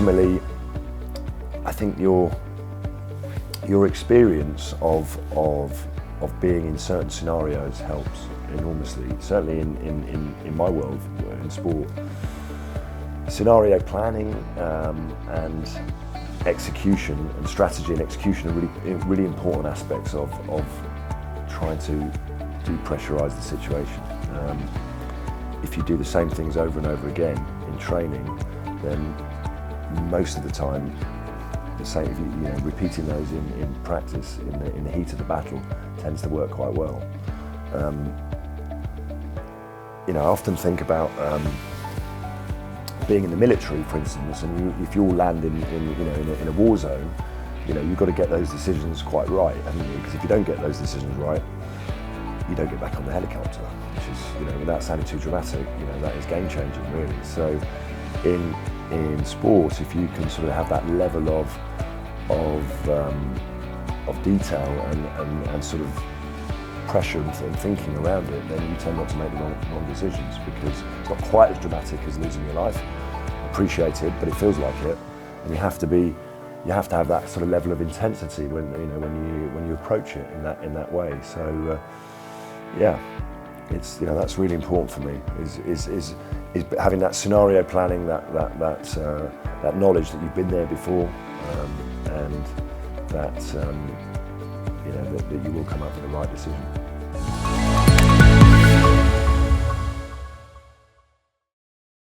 ultimately, I think your experience of being in certain scenarios helps enormously. Certainly in my world, in sport, scenario planning and execution and strategy and execution are really important aspects of trying to depressurise the situation. If you do the same things over and over again in training, then most of the time, the same, if you know, repeating those in practice in the heat of the battle tends to work quite well. You know, I often think about being in the military, for instance, and if you all land in a war zone, you know, you've got to get those decisions quite right, haven't you? Because if you don't get those decisions right, you don't get back on the helicopter, which is, you know, without sounding too dramatic, you know, that is game changing, really. So in sport, if you can sort of have that level of detail and sort of pressure and thinking around it, then you tend not to make the wrong decisions, because it's not quite as dramatic as losing your life. Appreciate it, but it feels like it, and you have to have that sort of level of intensity when you approach it in that way. So yeah, it's, you know, that's really important for me. Is having that scenario planning, that knowledge that you've been there before, and that you know that you will come up with the right decision.